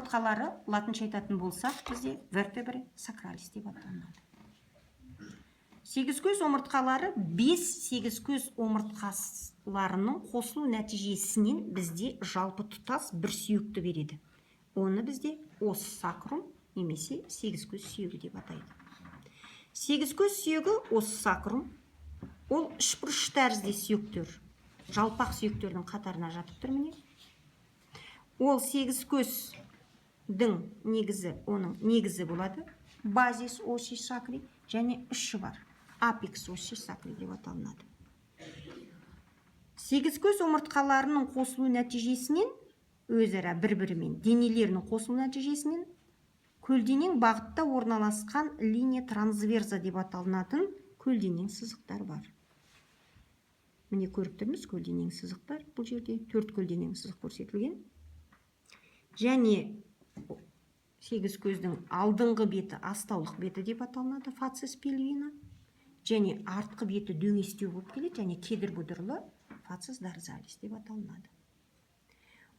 омыртқалары латынша айтатын болсақ, бізде вертебре сакралис деп аталынады. Сегізкөз омыртқалары 5 сегізкөз омыртқаларының қосылу нәтижесінен бізде жалпы тұтас бір сүйекті береді. Оны бізде ос сакрум немесе сегізкөз сүйегі деп атайды. Сегізкөз сүйегі ос сакрум, ол үшбұрыш тәрізді сүйектер, жалпақ сүйектердің қатарына жатып тұр міне. Ол сегізкөздің негізі, оның негізі болады базис осис сакри, және үші бар, апекс осис сакри деп аталынады. Сегізкөз омыртқаларының қосылу нәтижесінен, өзара бір-бірімен денелерінің қосылу нәтижесінен көлденең бағытта орналасқан линия трансверза деп аталынатын көлденең сызықтар бар. Міне көріп тұрмыз, көлденең сызықтар. Бұл жерде 4 көлденең сызық көрсетілген. Және сегізкөздің алдыңғы беті астаулық беті деп аталынады, фацис пельвина. Және артқы беті дөңестеу болып келеді, және кедір бұдырлы фацис дорзалис деп аталынады.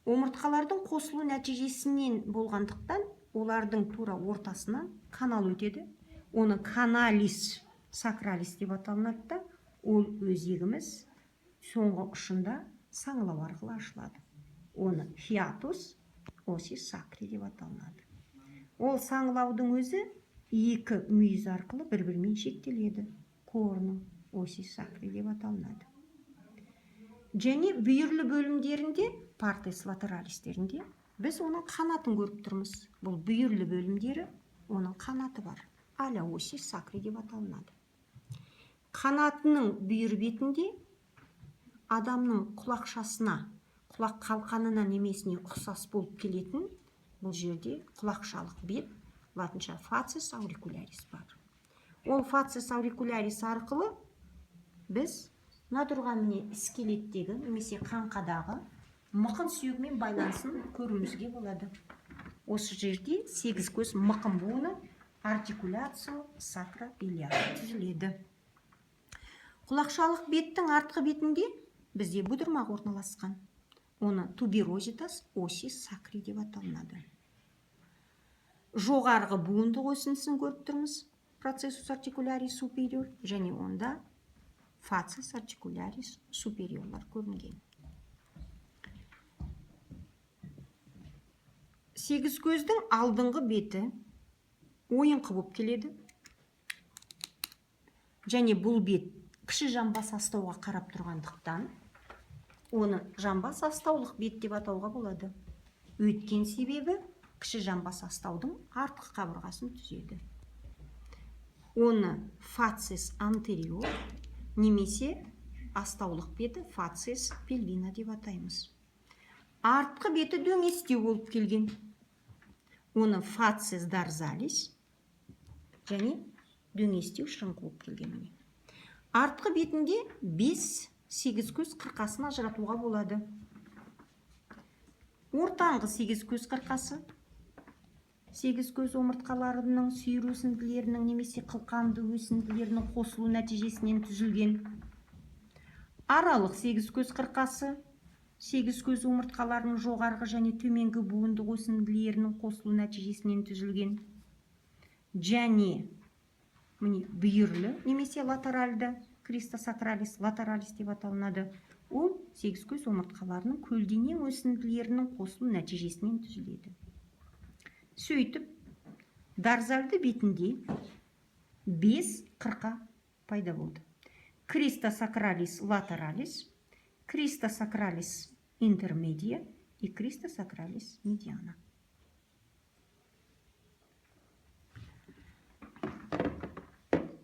Омыртқалардың қосылу нәтижесінен болғандықтан, олардың тура ортасынан канал өтеді. Оны каналис сакралис деп аталынады да, ол өзегіміз соңғы ұшында саңылау арқылы ашылады. Оны хиатус осис сакри деп аталынады. Ол саңылаудың өзі екі мүйіз арқылы бір-бірімен шектеледі. Корну осис сакри деп аталынады. Және бүйірлі бөлімдерінде, партес латералистерінде, біз оның қанатын көріп тұрмыз. Бұл бүйірлі бөлімдері, оның қанаты бар. Аля осис сакри деп аталынады. Қанатының бүйір бетінде адамның құлақшасына, құлақ қалқанына немесіне ұқсас болып келетін, бұл жерде құлақшалық бет, латынша фацис аурикулярис бар. Ол фацис аурикулярис арқылы біз мына тұрған міне скелеттегі немесе қаңқадағы мықын сүйегімен байланысын көруімізге болады. Осы жерде сегізкөз мықын буыны артикуляцио сакробилиар түзіледі. Құлақшалық беттің артқы бетінде бізде бұдырмақ орналасқан. Оны туберозитас осис сакри деп аталынады. Жоғарғы буындық өсіндісін көріп тұрмыз, процессус артикулярис супериор, және онда фацис артикулярис супериорлар көрінген. Сегізкөздің алдыңғы беті ойыңқы болып келеді. Және бұл бет кіші жамбас астауға қарап тұрғандықтан, оны жамбас астаулық бет деп атауға болады. Өткен себебі кіші жамбас астаудың артқы қабырғасын түзеді. Оны фацис антериор немесе астаулық беті фацис пельвина деп атаймыз. Артқы беті дөңестеу болып келген. Оны фацис дорзалис және дөңестеу шырыңқы болып келген. Артқы бетінде 5 сегізкөз қырқасын ажыратуға болады. Ортаңғы сегізкөз қырқасы сегізкөз омыртқаларының сүйір өсінділерінің немесе қылқанды өсінділерінің қосылу нәтижесінен түзілген. Аралық сегізкөз қырқасы сегізкөз омыртқаларының жоғарғы және төменгі буындық өсінділерінің қосылу нәтижесінен түзілген. Және бүйірлі немесе латеральды кристосакралис латералис деп аталынады. Ол сегізкөз омыртқаларының көлденең өсінділерінің қосылу нәтижесінен түзіледі. Сөйтіп, дорзальды бетінде 5 қырқа пайда болды. Кристосакралис латералис, кристосакралис интермедия и кристосакралис медиана.